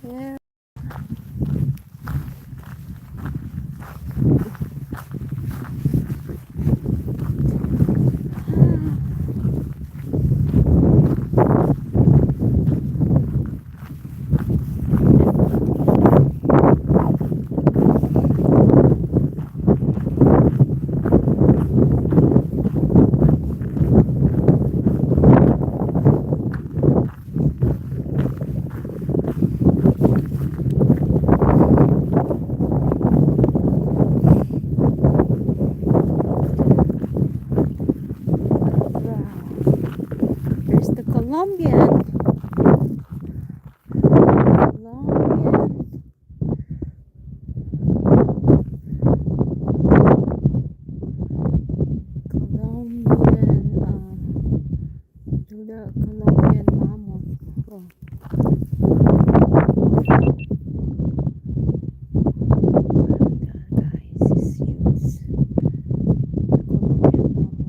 there. There's the Colombian. The Colombian mammoth. Oh. Guys, it's huge. Colombian mammoth.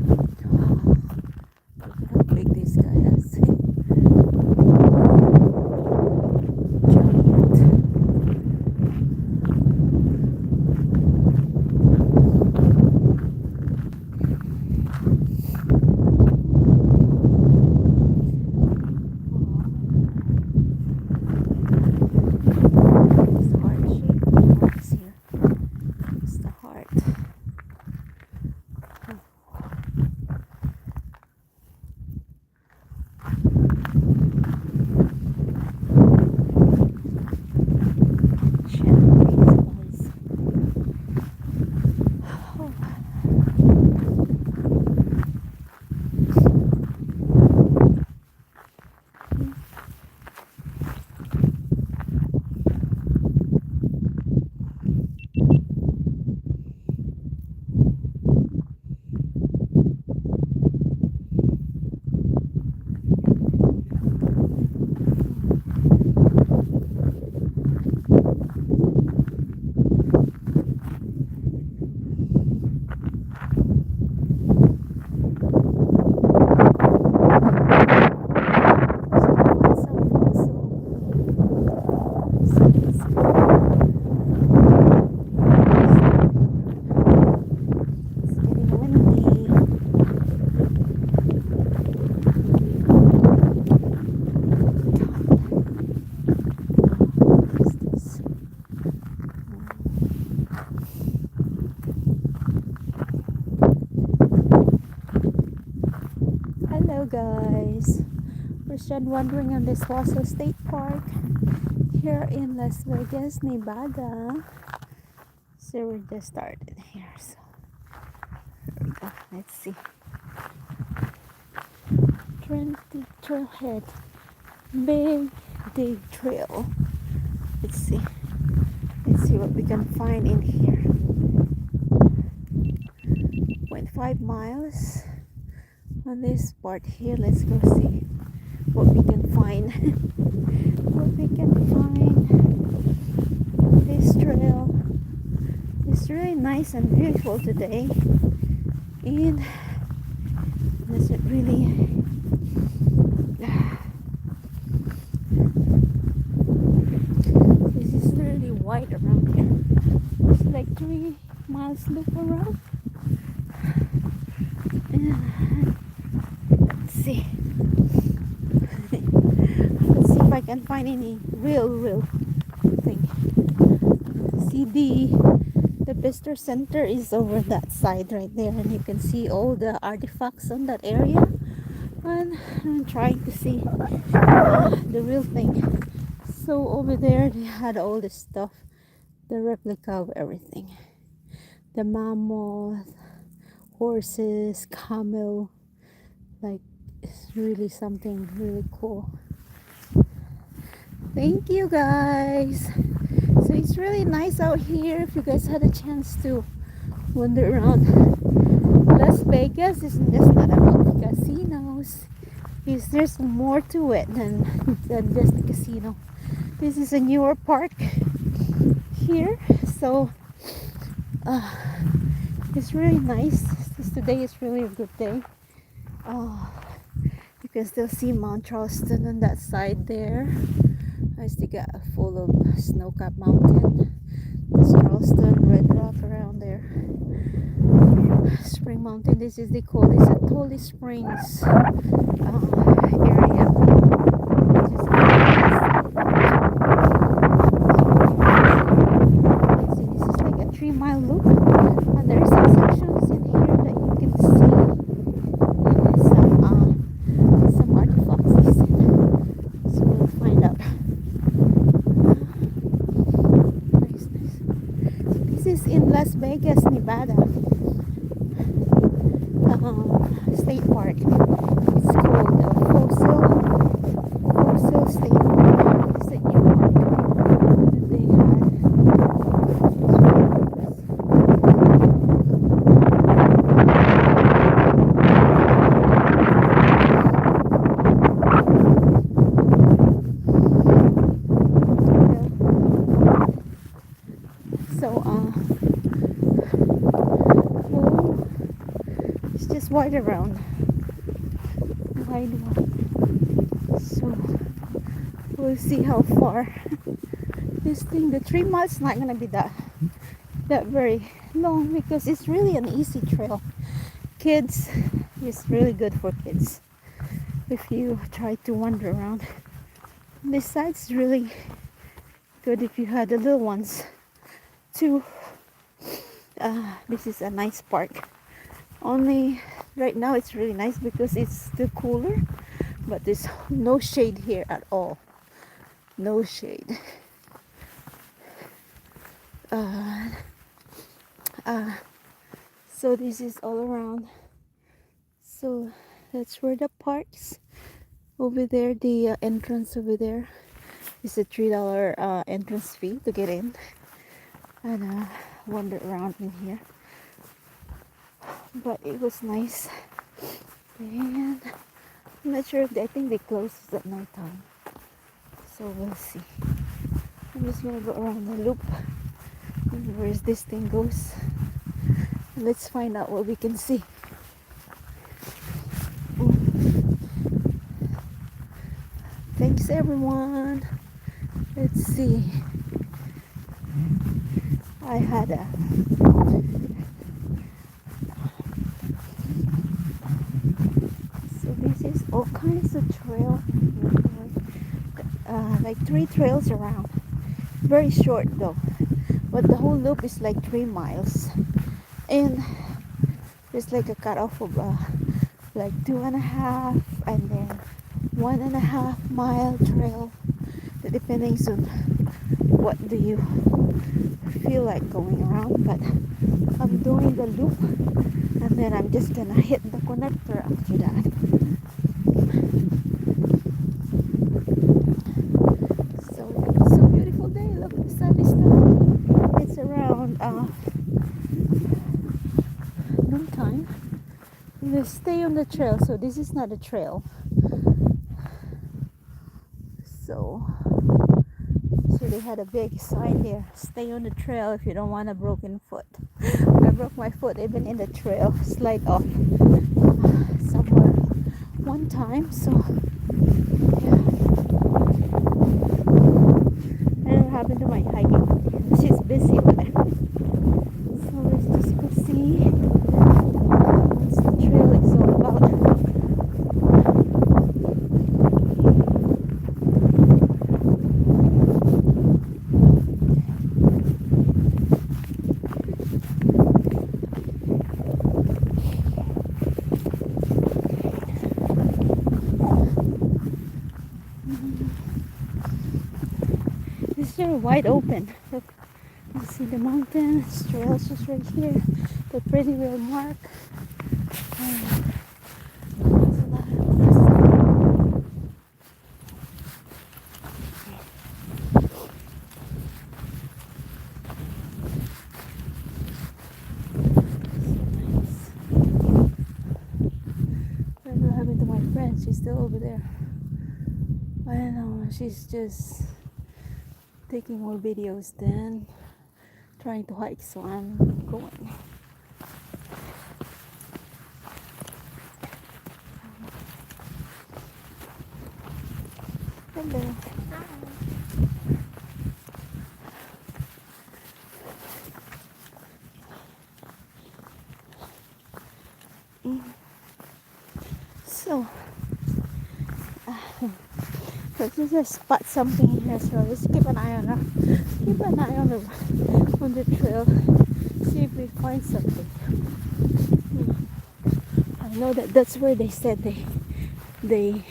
Look at how big this guy is. Giant. Hello guys, we're just wandering on this Fossil State Park here in Las Vegas, Nevada. So we just started here, so here we go. Let's see. Trinity Trailhead, big trail. Let's see what we can find in here. 0.5 miles on this part here. Let's go see what we can find. What we can find. This trail is really nice and beautiful today, and doesn't really this is really wide around here. It's like 3 miles loop around. Let's see if I can find any real thing. See, the visitor center is over that side right there, and you can see all the artifacts on that area, and I'm trying to see the real thing. So over there they had all this stuff, the replica of everything, the mammoth, horses, camel. Like, it's really something really cool. Thank you guys. So it's really nice out here. If you guys had a chance to wander around Las Vegas, it's just not about the casinos. There's more to it than just the casino. This is a newer park here, so it's really nice. Today is really a good day. You You can still see Mount Charleston on that side there. I still got full of snow-capped mountain. There's Charleston, Red Rock around there. Spring Mountain, this is they call this a Tully Springs area. Which is see, this is like a 3-mile loop, and there are some sections in here that you can see some artifacts. So we'll find out. Nice, nice. This is in Las Vegas, Nevada. State park. It's called Fossil State Park. It's a new park that they had. It's just wide around. Wide one. So we'll see how far this thing, the 3 miles, not gonna be that very long because it's really an easy trail. Kids, it's really good for kids if you try to wander around. This side's really good if you had the little ones too. This is a nice park. Only right now it's really nice because it's still cooler, but there's no shade here at all. No shade. So this is all around. So that's where the park's over there. The entrance over there is a $3 entrance fee to get in and wander around in here. But it was nice, and I'm not sure if I think they close at night time, so we'll see. I'm just gonna go around the loop and where this thing goes. Let's find out what we can see. Thanks everyone. Let's see. I had a this is all kinds of trail, like 3 trails around. Very short though, but the whole loop is like 3 miles, and there's like a cutoff of like 2.5 and then 1.5 mile trail, depending on what do you feel like going around. But I'm doing the loop, and then I'm just gonna hit the connector after that. So it's a beautiful day. Look at the sun is down. It's around noontime. We stay on the trail, so this is not a trail. So they had a big sign here: stay on the trail if you don't want a broken foot. I broke my foot even in the trail, slide off somewhere one time. So yeah, I don't know what happened to my hiking. She's busy over there. So let's just go see what's the trail is all about. Wide open. Look, you see the mountains, trails just right here. The pretty little mark. There's a lot of I don't know what happened to my friend. She's still over there. I don't know. She's just taking more videos than trying to hike, so I'm going. So let's just spot something here. So let's keep an eye on the trail. See if we find something. I know that's where they said they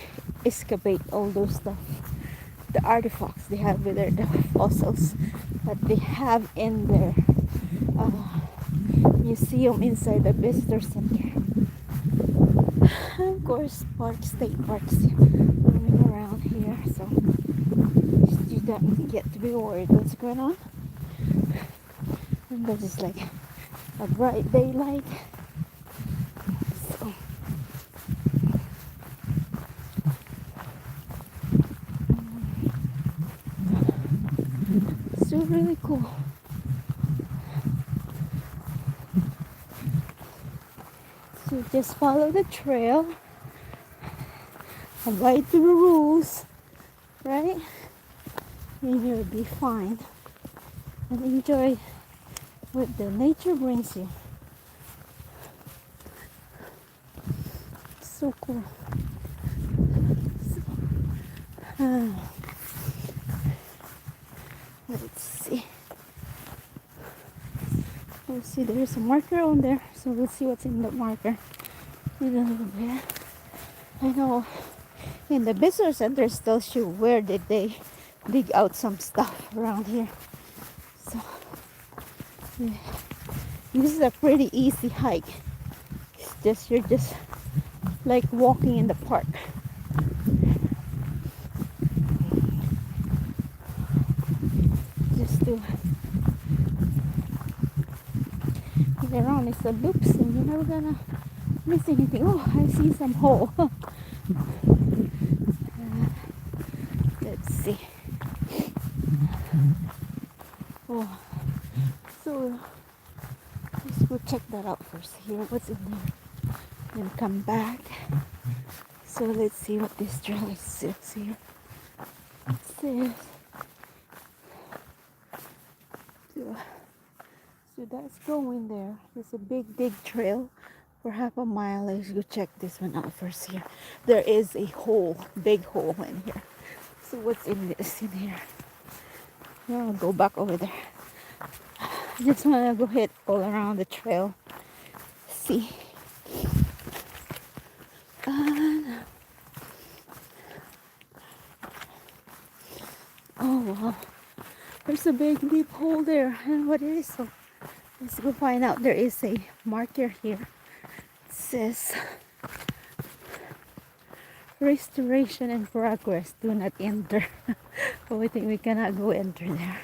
excavate all those stuff, the artifacts they have with the fossils that they have in their museum inside the visitor center. And of course, state parks roaming around here, so you don't get to be worried what's going on. And this is like a bright daylight. So still really cool. So just follow the trail, abide to the rules, right? And you'll be fine. And enjoy what the nature brings you. So cool. Let's see. Let's see, there's a marker on there, so we'll see what's in the marker in a little bit. I know in the visitor center tells you where did they dig out some stuff around here. So yeah. This is a pretty easy hike. You're just like walking in the park. Just to get around. It's a loops and you're never gonna miss anything. Oh, I see some hole. Let's see. Oh, so let's go check that out first. Here, what's in there? Then come back. So let's see what this trail says here. It says so that's going there. There's a big trail for half a mile. Let's go check this one out first here. There is a hole, big hole in here. So what's in this in here? I'll go back over there. I just want to go hit all around the trail. See. Oh wow. There's a big deep hole there. And what it is, so let's go find out. There is a marker here. It says restoration and progress. Do not enter. Oh, I think we cannot go enter there.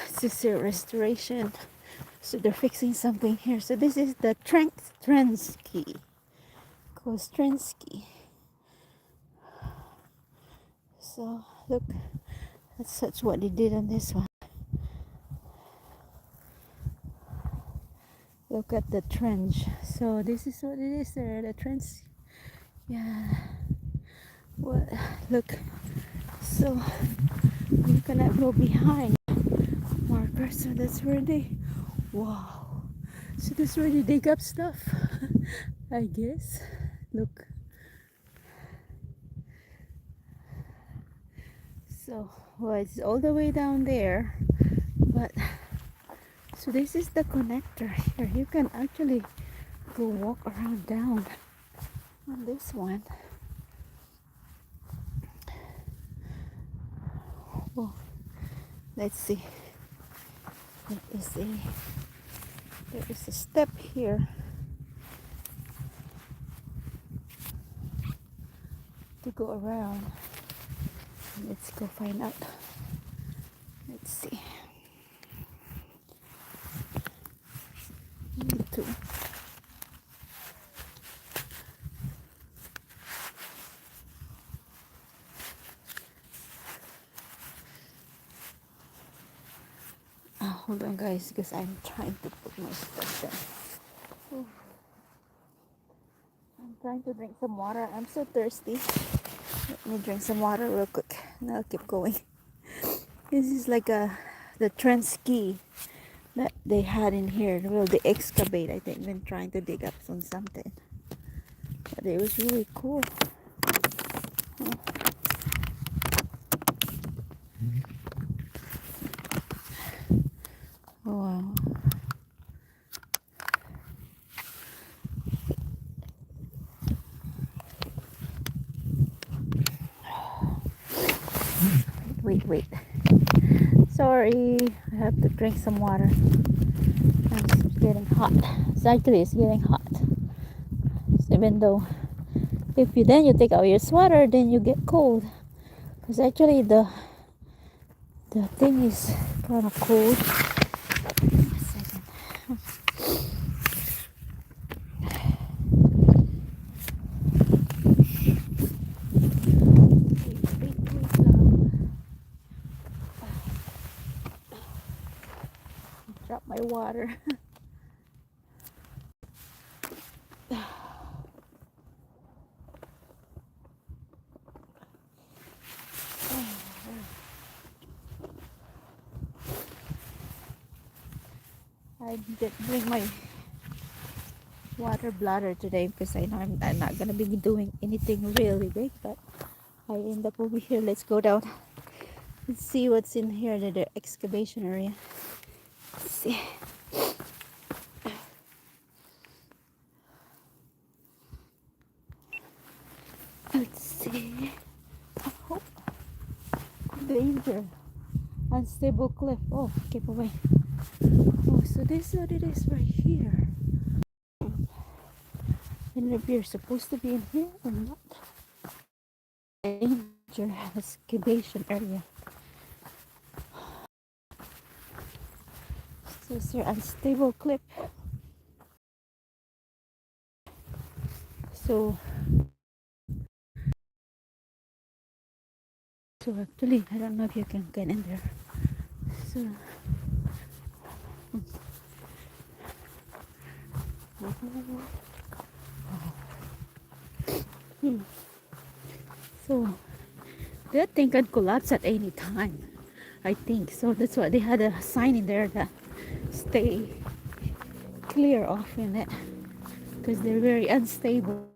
It's just a restoration. So they're fixing something here. So this is the Trensky. Kostrensky. So look, that's what they did on this one. Look at the trench. So this is what it is there. The trench. Yeah. What? Look. So you cannot go behind marker. So that's where they. Wow. So that's where they dig up stuff. I guess. Look. So well, it's all the way down there, but so this is the connector here. You can actually go walk around down on this one. Well, let's see. There is a step here to go around. Let's go find out. Let's see. Need to. Hold on guys, because I'm trying to put my stuff down. Ooh. I'm trying to drink some water. I'm so thirsty. Let me drink some water real quick and I'll keep going. This is like the Trensky that they had in here. Well, they excavate, I think, when trying to dig up on something. But it was really cool. Oh, wow. Wait, wait. Sorry, I have to drink some water. It's getting hot. It's actually it's getting hot. So even though if you then you take out your sweater, then you get cold. Because actually the thing is kind of cold. A second. Wait, love. Drop my water. I didn't bring my water bladder today because I know I'm not gonna be doing anything really big, but I end up over here. Let's go down and see what's in here, the excavation area. Let's see. Let's see. Oh, danger. Unstable cliff. Oh, keep away. Oh, so this is what it is right here. And if you're supposed to be in here or not. Danger excavation area. So it's your unstable cliff. So actually I don't know if you can get in there. So so that thing can collapse at any time, I think. So that's why they had a sign in there that stay clear off in it because they're very unstable.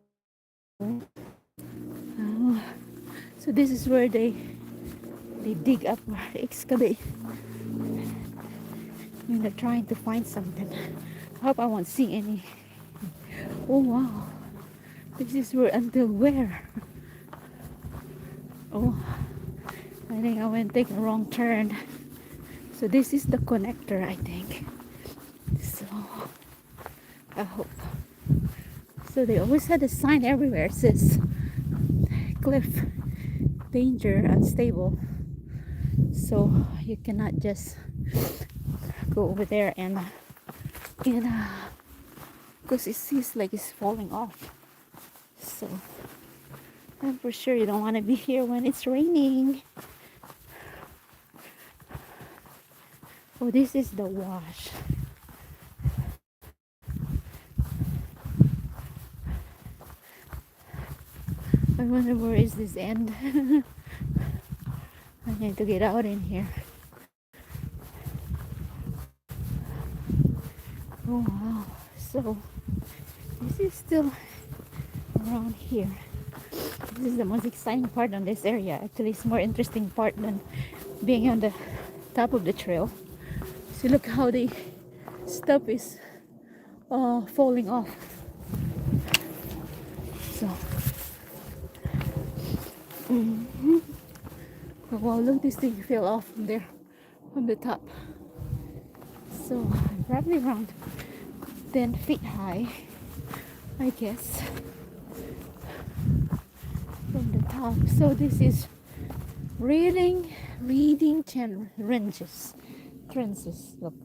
So this is where they dig up or excavate when they're trying to find something. I hope I won't see any. Oh wow, this is where until where? Oh, I think I went take a wrong turn. So this is the connector, I think. So I hope. So they always had a sign everywhere. It says cliff, danger, unstable. So you cannot just go over there and because it seems like it's falling off. So I'm for sure you don't want to be here when it's raining. Oh, this is the wash. I wonder where is this end. I need to get out in here. Oh wow. So this is still around here. This is the most exciting part on this area. Actually, it's more interesting part than being on the top of the trail. So look how the stuff is falling off. So, oh, wow, look, this thing fell off from there, from the top. So probably around 10 feet high, I guess, from the top. So this is reading trenches. Look.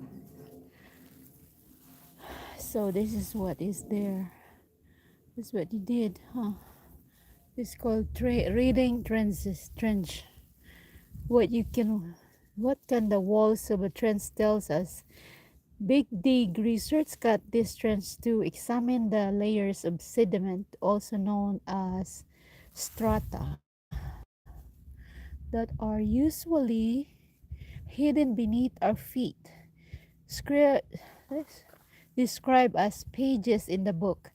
So this is what is there. This is what he did, huh? It's called reading trench. What can the walls of a trench tells us? Big dig research cut this trench to examine the layers of sediment, also known as strata, that are usually hidden beneath our feet. Script described as pages in the book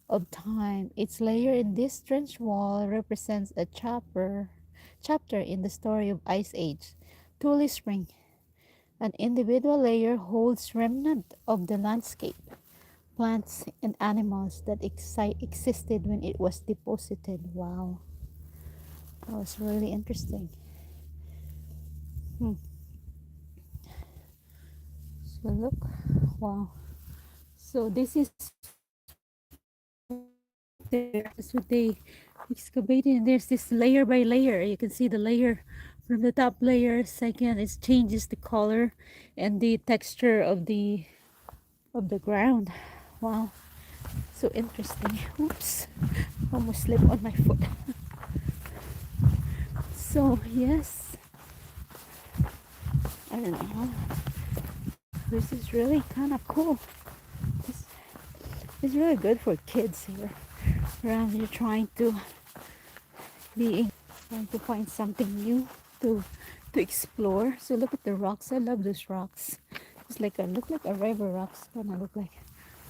of time. Each layer in this trench wall represents a chapter in the story of Ice Age. Tule Spring. An individual layer holds remnant of the landscape, plants and animals that existed when it was deposited. Wow, that was really interesting. Hmm. So look, wow. So this is there. That's what they excavated. And there's this layer by layer. You can see the layer from the top layer. Second, it changes the color and the texture of the ground. Wow, so interesting. Oops, almost slipped on my foot. So yes, I don't know. This is really kind of cool. This is really good for kids here around here trying to find something new to explore. So look at the rocks. I love those rocks. It's like look like a river rocks kind of look like.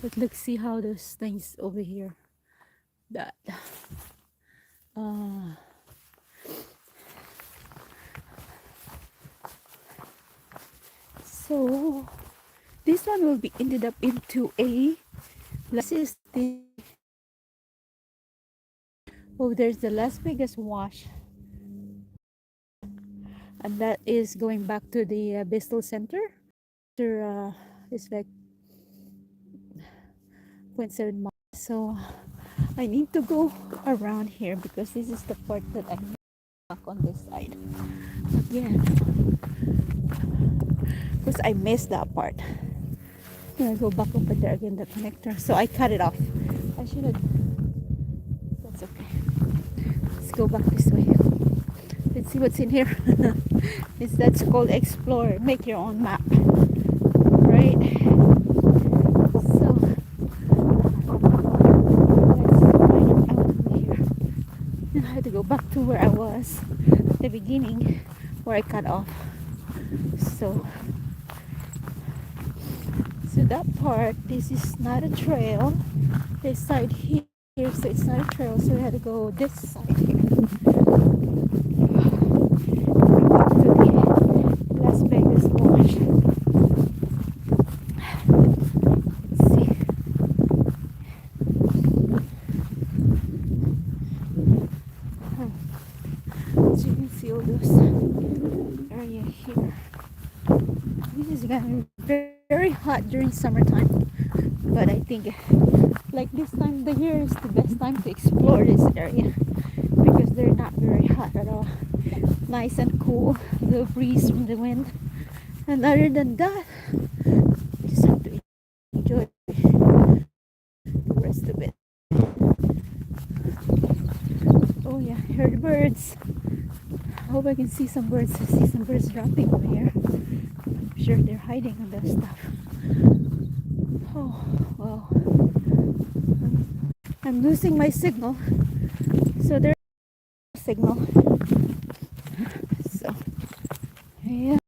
But look, see how those things over here. That uh so this one will be ended up into a this is the oh there's the Las Vegas wash, and that is going back to the Bristol Center. It's like 0.7 miles. So I need to go around here because this is the part that I'm back on this side again because I missed that part. I'm gonna go back over there again, the connector. So I cut it off. I should have. That's okay. Let's go back this way. Let's see what's in here. That's called explore. Make your own map, right? So let's find it out of here. And I had to go back to where I was at the beginning, where I cut off. So that part, this is not a trail. This side here, so it's not a trail. So we had to go this side here. Back to the Las Vegas wash. Let's see. So you can see all those area here. This is gonna be very hot during summertime, but I think like this time of the year is the best time to explore this area because they're not very hot at all. Nice and cool, the breeze from the wind, and other than that, you just have to enjoy the rest of it. Oh yeah, I heard birds. I hope I can see some birds. I see some birds dropping over here. I'm sure they're hiding on that stuff. Oh, well. I'm losing my signal. So there's no signal. So, yeah.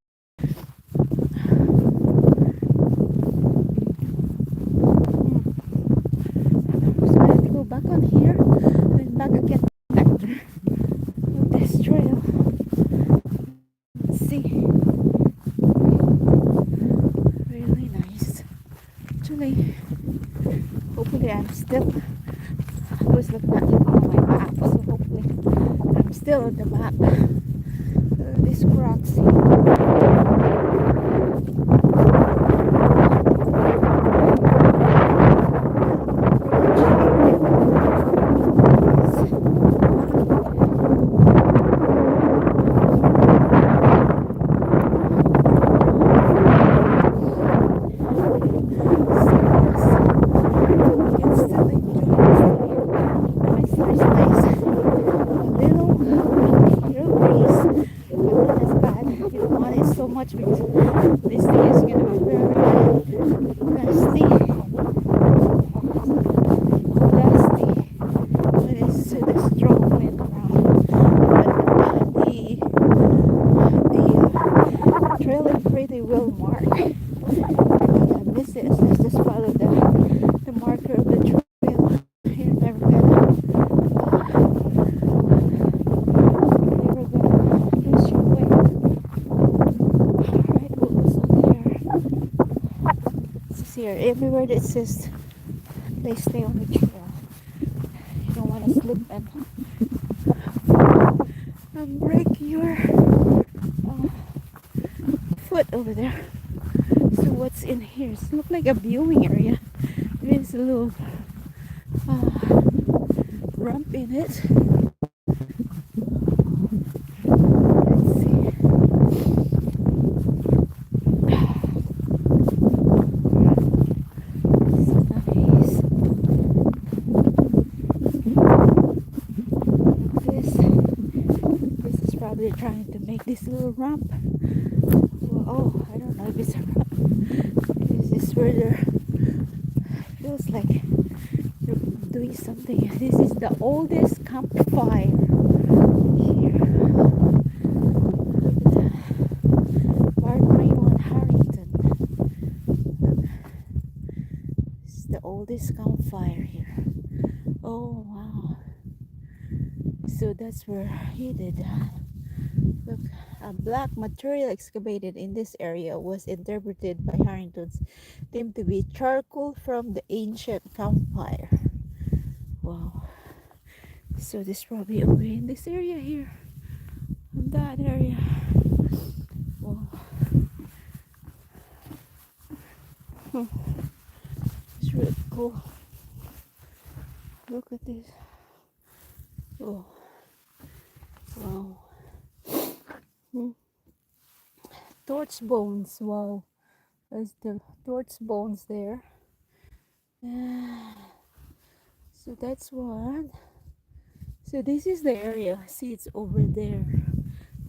So I have to go back on here and back again after this trail. Let's see. Really nice. Actually, hopefully I'm still. I was looking at it on my map, so hopefully I'm still on the map. This rocks much because this thing is gonna be very dusty. It is the strong wind around. But the trail is pretty well marked. says, let's just follow the marker of the trail. You're never gonna lose your way. Alright, what was on there? It says here, everywhere that says please stay on the trail. You don't want to slip and break your foot over there. So what's in here? It looks like a viewing area. There's a little ramp in it. Let's see. It's nice. This is probably trying to make this little ramp. Oh, I don't know if it's a ramp. This is where there feels like they're doing something. This is the oldest campfire here. Look at that. Bar Raymond Harrington. This is the oldest campfire here. Oh wow. So that's where he did that. Look, a black material excavated in this area was interpreted by Harrington's team to be charcoal from the ancient campfire. Wow. So this probably over in this area here. In that area. Wow. It's really cool. Look at this. Oh. Wow. Torch bones. Wow. There's the torch bones there. So that's one. So this is the area. See, it's over there.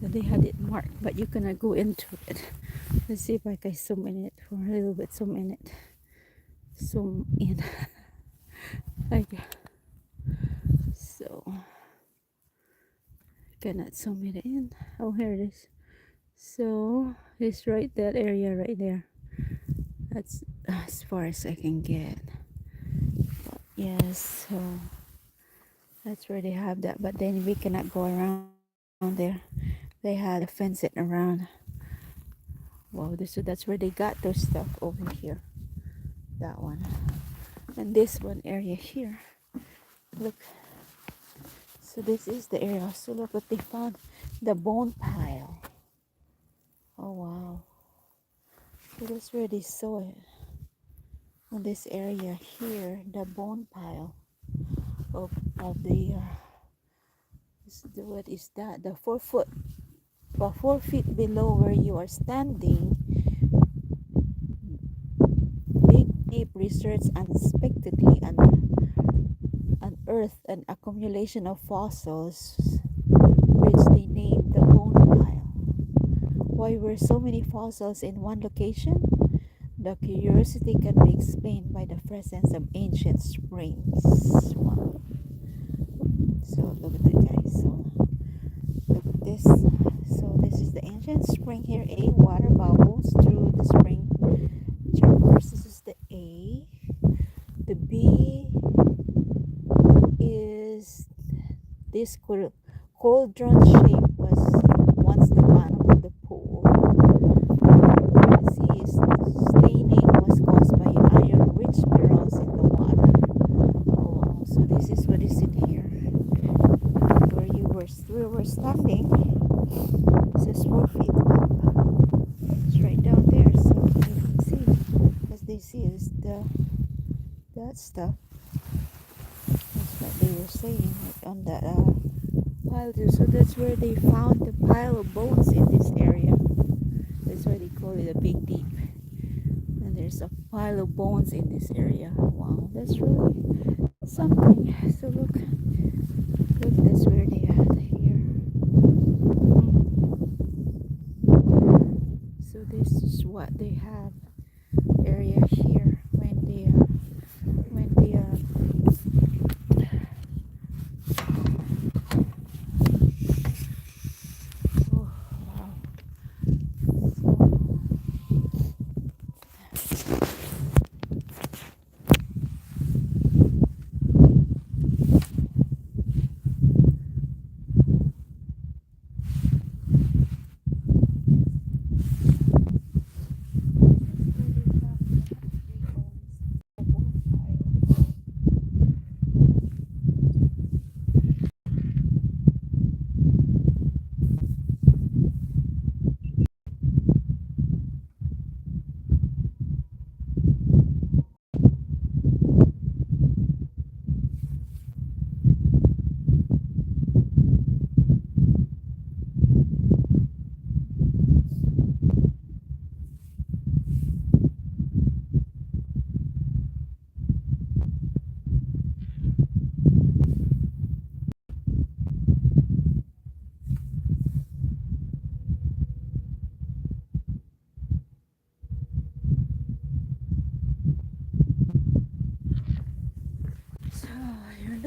They had it marked, but you cannot go into it. Let's see if I can zoom in it for a little bit. Zoom in it. Zoom in. Like so. Cannot zoom it in. Oh, here it is. So it's right that area right there. That's as far as I can get. But yes, so that's where they have that. But then we cannot go around there. They had to fence it around. Wow, so that's where they got those stuff over here. That one. And this one area here. Look. So this is the area. So look what they found. The bone pile. Oh wow. So that's where they saw it. On this area here, the bone pile of the what is that? The 4 foot, about 4 feet below where you are standing. Big deep research unexpectedly unearthed an accumulation of fossils, which they named the bone pile. Why were so many fossils in one location? The curiosity can be explained by the presence of ancient springs. Wow. So look at that, guys. So look at this. So this is the ancient spring here. A, water bubbles through the spring traverse. This is the A. The B is this cauldron shape was once the bottom of the pool. The C is staining was caused by iron-rich minerals in the water. Oh wow! So this is what is in here. Where we were standing. This is 4 feet up. It's right down there, so you can see. As they see, is that stuff. That's what they were saying, like on that pile there. So that's where they found the pile of bones in this area. That's why they call it a big deep. And there's a pile of bones in this area. Wow, that's really something. So look, that's where they are here. So this is what they have area here when they oh wow.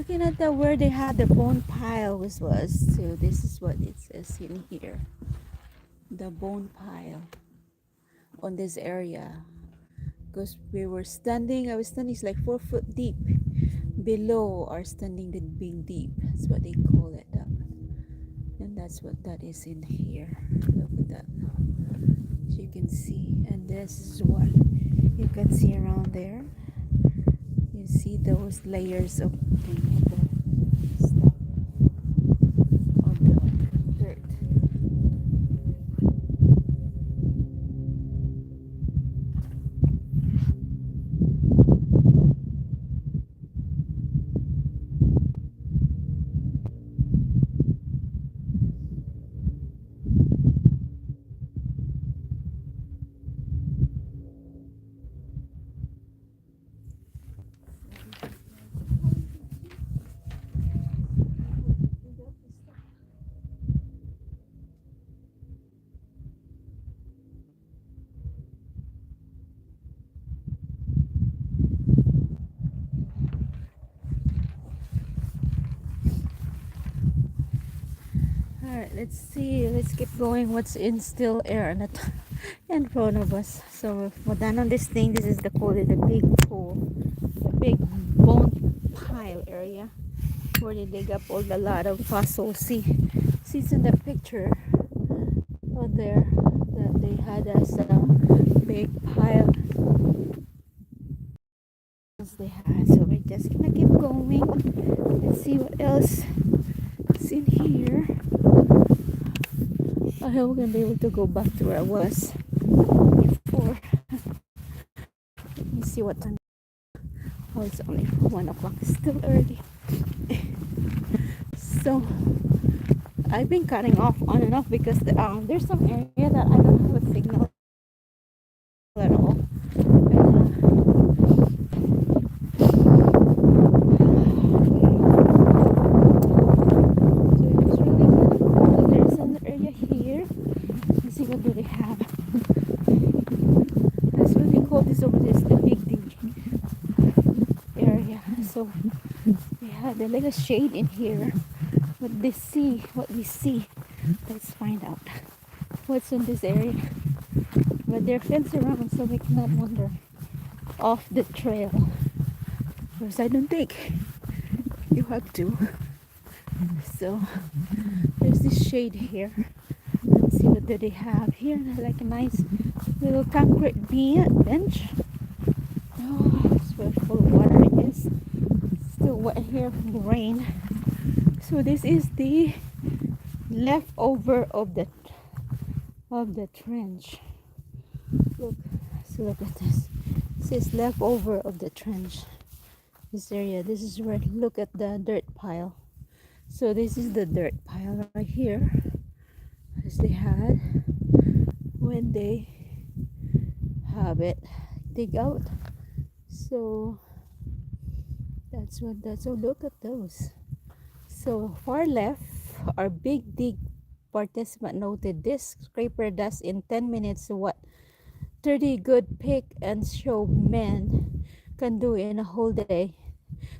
Looking at the where they had the bone pile was. So this is what it says in here. The bone pile on this area. Because we were standing, I was standing, it's like 4 foot deep. Below our standing the big deep. That's what they call it. And that's what that is in here. Look at that. As you can see. And this is what you can see around there. You see those layers of the stuff, of the dirt. Alright, let's see. Let's keep going. What's in still air in front of us. So we're done on this thing. This is the call it the big pool. The big bone pile area where they dig up all the lot of fossils. See it's in the picture out there that they had as a big pile as they had. So we're just gonna keep going. Let's see what else is in here. I hope we're gonna be able to go back to where I was before. Let me see what time. Oh, it's only 1 o'clock. It's still early. So I've been cutting off on and off because there's some area that I don't have a signal at all. So it's really kind of cool. There's an area here. Let's see what do they have. That's what we call this over there. The big dig area. So we have a little shade in here. What we see. Let's find out what's in this area. But they're fenced around so we cannot wander off the trail. Because I don't think you have to. So there's this shade here. Let's see what do they have here. Like a nice little concrete bench. Oh, it's very full of water it is. Still wet here from the rain. So this is the leftover of the trench. Look, so look at this. This is leftover of the trench. This area. This is where. Look at the dirt pile. So this is the dirt pile right here, as they had when they have it dig out. So that's what that's. So look at those. So far left, our big dig participant noted this scraper does in 10 minutes what 30 good pick and show men can do in a whole day.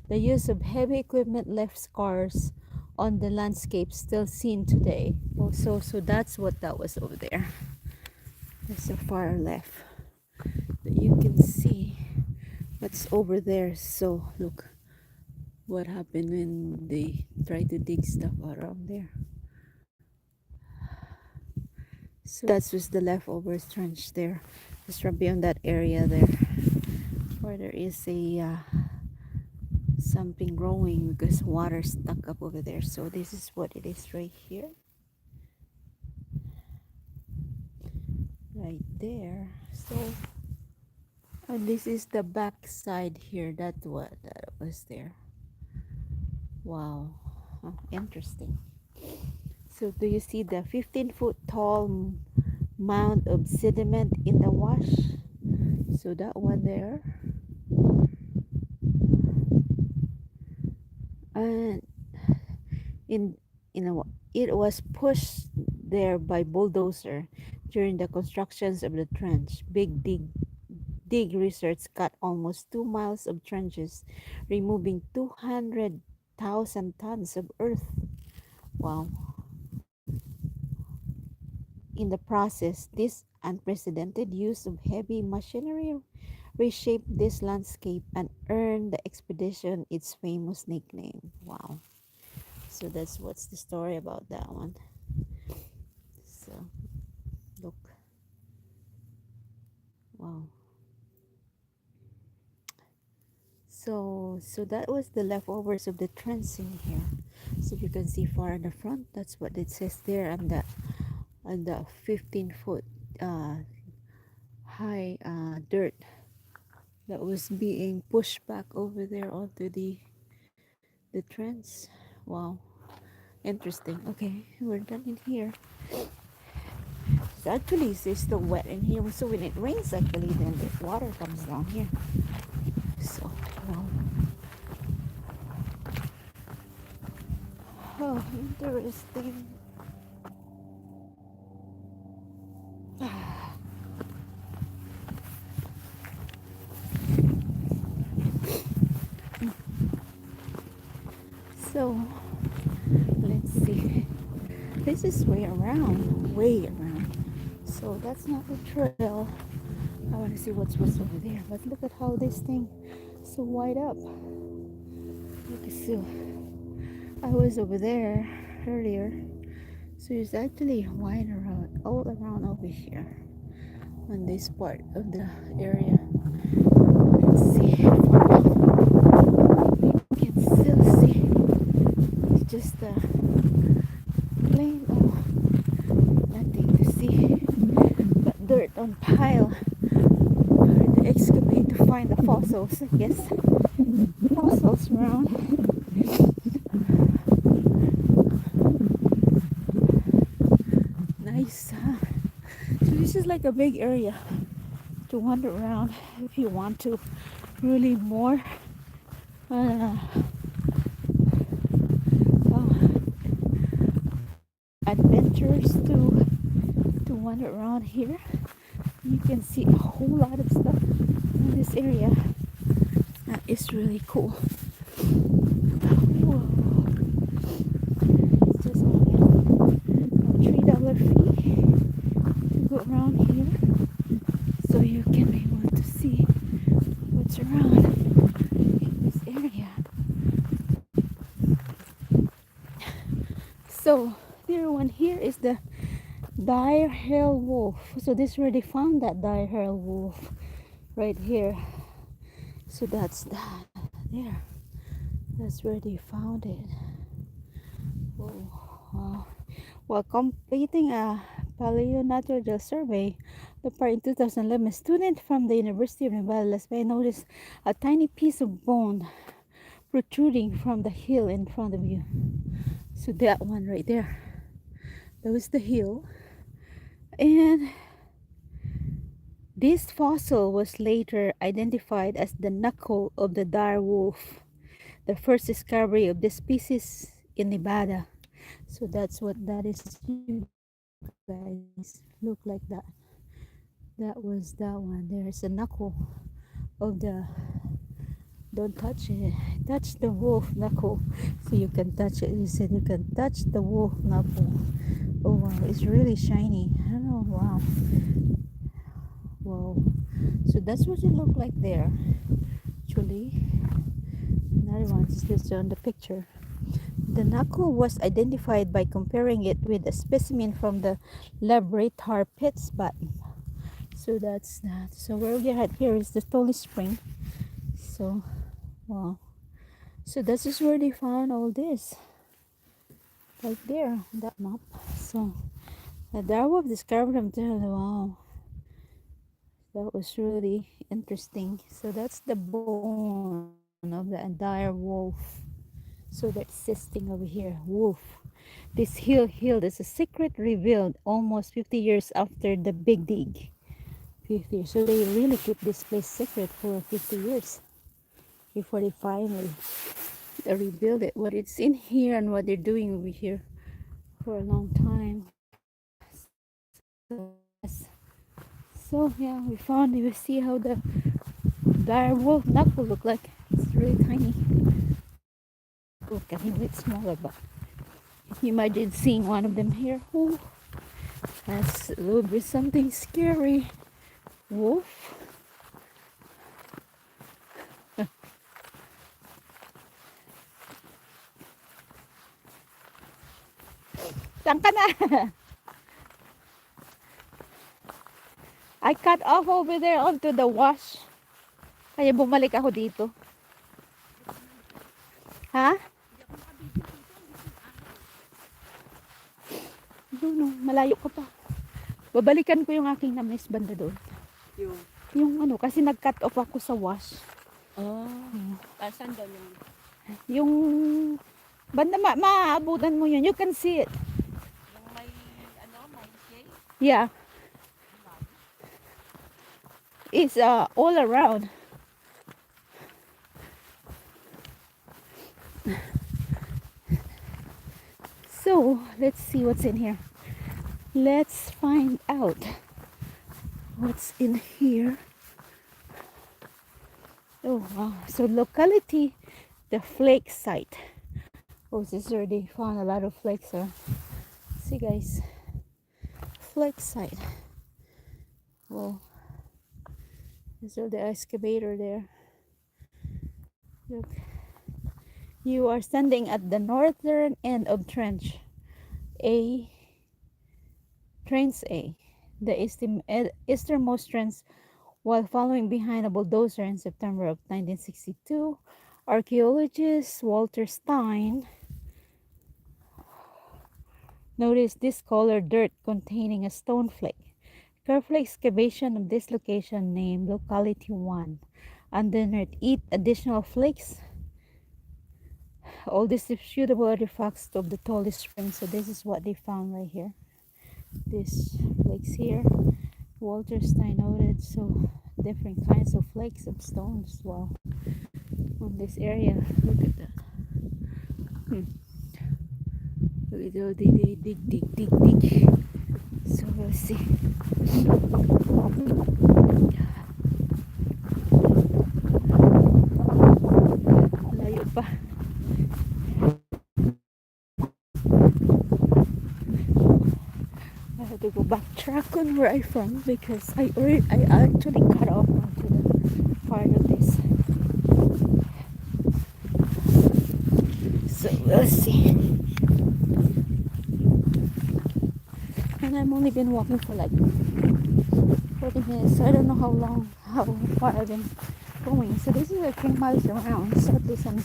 The use of heavy equipment left scars on the landscape still seen today. Oh, so that's what that was over there. That's the far left. That you can see what's over there. So look what happened when they try to dig stuff around there. So that's just the leftover trench there. Just right beyond that area there, where there is a something growing because water stuck up over there. So this is what it is right here, right there. So and this is the back side here. That's what that was there. Wow, oh, interesting. So do you see the 15-foot tall mound of sediment in the wash? So that one there. And it was pushed there by bulldozer during the constructions of the trench. Big dig research cut almost 2 miles of trenches, removing 200 1,000 tons of earth. Wow. In the process, this unprecedented use of heavy machinery reshaped this landscape and earned the expedition its famous nickname. Wow. So that's what's the story about that one. So look. Wow. So that was the leftovers of the trends in here. So you can see far in the front, that's what it says there, and the 15-foot uh, high dirt that was being pushed back over there onto the trends. Wow, interesting. Okay, we're done in here. So actually it's still wet in here, so when it rains actually then the water comes down here. So wow. Oh, interesting. So let's see. This is way around. So that's not the trail. I want to see what's over there. But look at how this thing so wide up. Look, so I was over there earlier. So it's actually wide around, all around over here on this part of the area. Let's see. You can still see. It's just plain, nothing to see but dirt on pile. Hard to excavate to find the fossils. I guess fossils around. Nice. So this is like a big area to wander around if you want to really more uh, adventures to wander around here. You can see a whole lot of stuff in this area. That is really cool. Whoa. It's just only a $3 fee to go around here, so you can be able to see what's around in this area. So the one here is the dire hair wolf. So this is where they found that dire hair wolf right here. So that's that there. That's where they found it. Oh, wow. While completing a paleonatural survey, the park in 2011, a student from the University of Nevada, Las Vegas noticed a tiny piece of bone protruding from the hill in front of you. So that one right there, that was the hill. And this fossil was later identified as the knuckle of the dire wolf, the first discovery of this species in Nevada. So that's what that is, you guys. Look like that. That was that one. There's a knuckle of the, don't touch it. Touch the wolf knuckle. So you can touch it. You said you can touch the wolf knuckle. Oh wow, it's really shiny. I don't know. Wow. Whoa. So that's what it looked like there. Actually, another one is just on the picture. The knuckle was identified by comparing it with a specimen from the Labrador pits bottom. So that's that. So where we are at here is the Tolly Spring. So, wow. So this is where they found all this. Right there, that map. So, the Darwin discovered them there. Wow. That was really interesting. So that's the bone of the entire wolf. So that's existing over here, wolf. This hill is a secret revealed almost 50 years after the big dig. 50 years. So they really keep this place secret for 50 years before they finally rebuild it. What it's in here and what they're doing over here for a long time. So yeah, we found. You see how the dire wolf knuckle look like. It's really tiny. Look, a little bit smaller, but you imagine seeing one of them here. Oh, that's a little bit something scary. Wolf. Saan ka na? I cut off over there onto the wash. Kaya bumalik ako dito. Ha? No, malayo ka pa. Babalikan ko yung aking na-miss banda doon. Yung ano, kasi nag-cut off ako sa wash. Oh. Saan daw yung? Yung banda maabutan mo yun. You can see it. Yung may, may shade? Yeah. It's all around. So, let's see what's in here. Let's find out what's in here. Oh, wow. So, locality, the flake site. Oh, this is where they found a lot of flakes. See, guys. Flake site. Well, there's the excavator there. Look. You are standing at the northern end of Trench A. Trench A. The easternmost trench, while following behind a bulldozer in September of 1962. Archaeologist Walter Stein noticed discolored dirt containing a stone flake. Careful excavation of this location, named Locality 1, unearthed 8 additional flakes, all disputable artifacts of the tallest spring. So this is what they found right here. This flakes here. Walter Stein noted so different kinds of flakes of stones. Wow. On this area, look at that. Look at all they dig. So let's see. Layo pa. I have to go backtrack on where I'm from because I actually cut off onto the part of this. So we'll see. And I've only been walking for like 40 minutes, so I don't know how far I've been going. So this is like 3 miles around. So at least I'm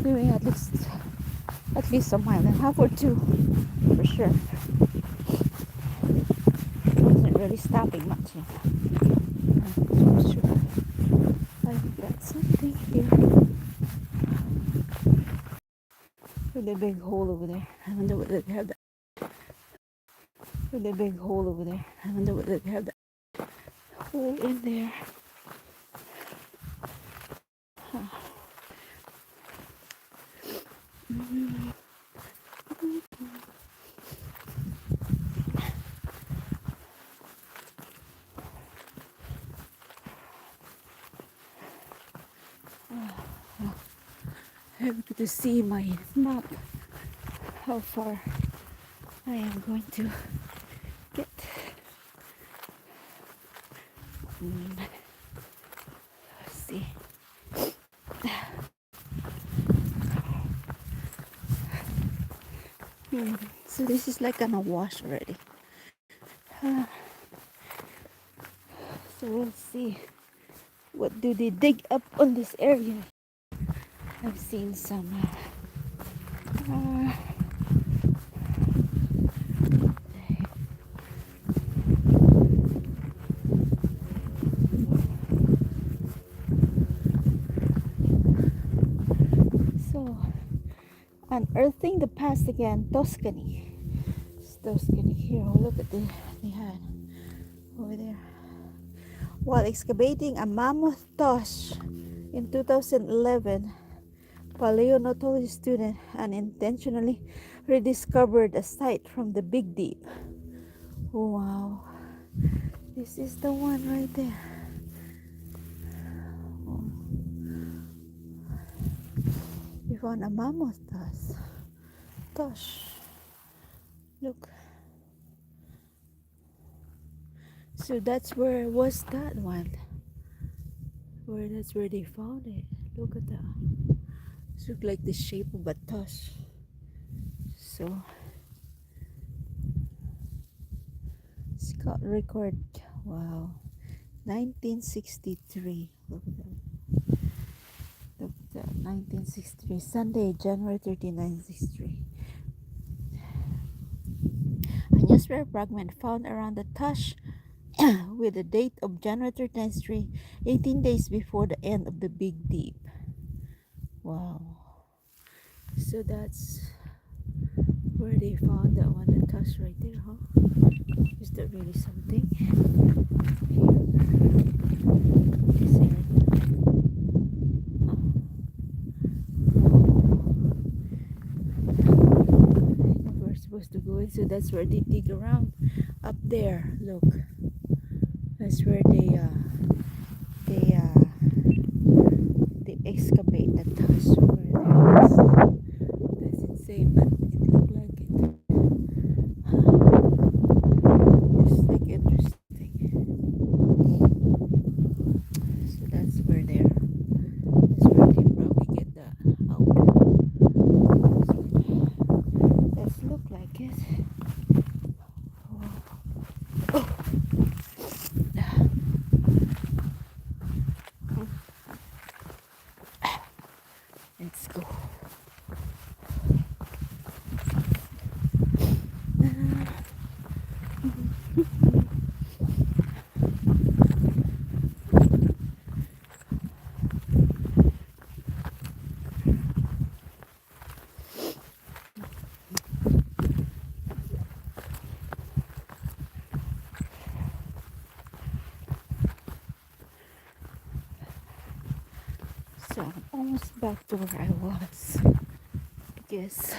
doing at least a mile and a half or 2 for sure. Wasn't really stopping much. For sure. I've got something here. With a big hole over there. I wonder whether they have that. With a big hole over there. I wonder whether they have that hole in there. I have to see my map how far I am going to get. Let's see. So this is like on a wash already. So we'll see. What do they dig up on this area? I've seen some so unearthing the past again. Tuscany. It's Tuscany here. Oh, look at they had over there. While excavating a mammoth tusk in 2011, paleontology student unintentionally rediscovered a site from the Big Deep. Oh, wow. This is the one right there. Oh. We found a mammoth tusk. tush. Look. So that's where was that one? That's where they found it. Look at that. It looks like the shape of a tush. So Scott record. Wow. 1963. Look at that. Look at that. 1963. Sunday, January 13, 1963. A newspaper fragment found around the tush with the date of January 13, 1963, 18 days before the end of the Big Deep. Wow. So that's where they found that one, the tush right there, huh? Is that really something? Here. This area. Huh. And we're supposed to go in, so that's where they dig around. Up there, look. That's where they excavate the tush over there. That's insane, but it looked like it. It's like interesting. So that's where they probably get the out. Let's look like it. Oh. Let's go. So I'm almost back to where I was. I guess.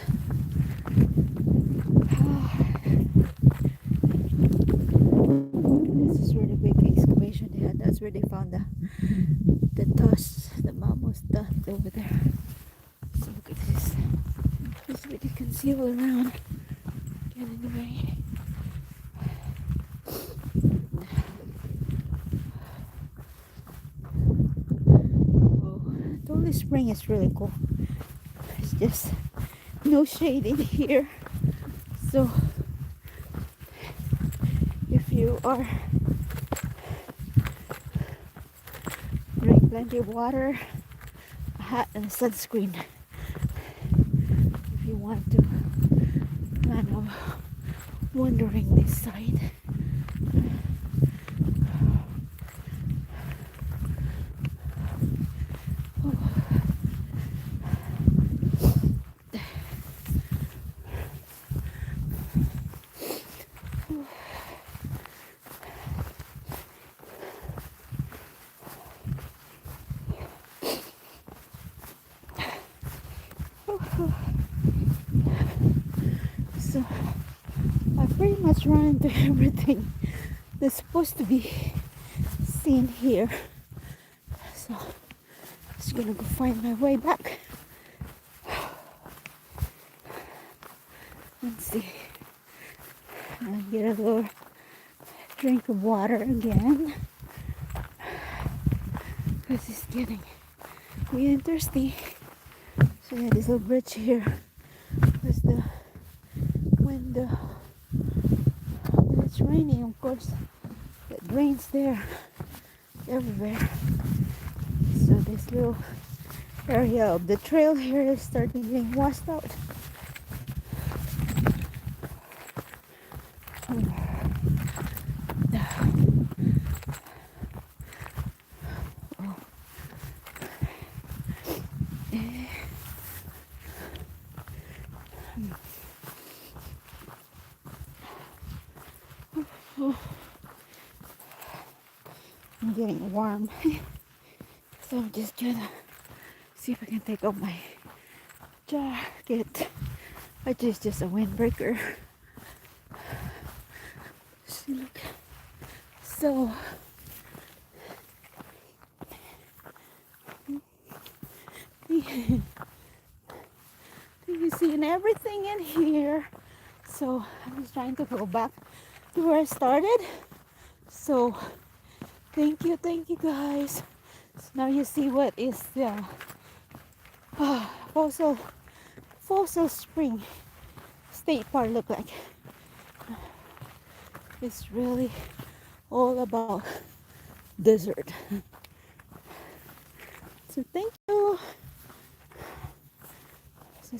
This is where the big excavation they had. That's where they found the tusk, the mammoth stuff over there. So look at this. This is what you can see all around. Get in the way. Oh, totally spring is really cool. It's just no shade in here. So if you are drink plenty of water, a hat and a sunscreen if you want to kind of wandering this side. So I pretty much run into everything that's supposed to be seen here. So I'm just gonna go find my way back and see. I'll get a little drink of water again because it's getting thirsty. So yeah, this little bridge here is when it's raining, of course it rains there everywhere. So this little area of the trail here is starting getting washed out. I'm getting warm. So I'm just gonna see if I can take off my jacket, which is just a windbreaker. See, look. So you see it and everything in here. So I'm just trying to go back to where I started. So thank you guys. So now you see what is the fossil spring state park look like. It's really all about desert. So thank you. So,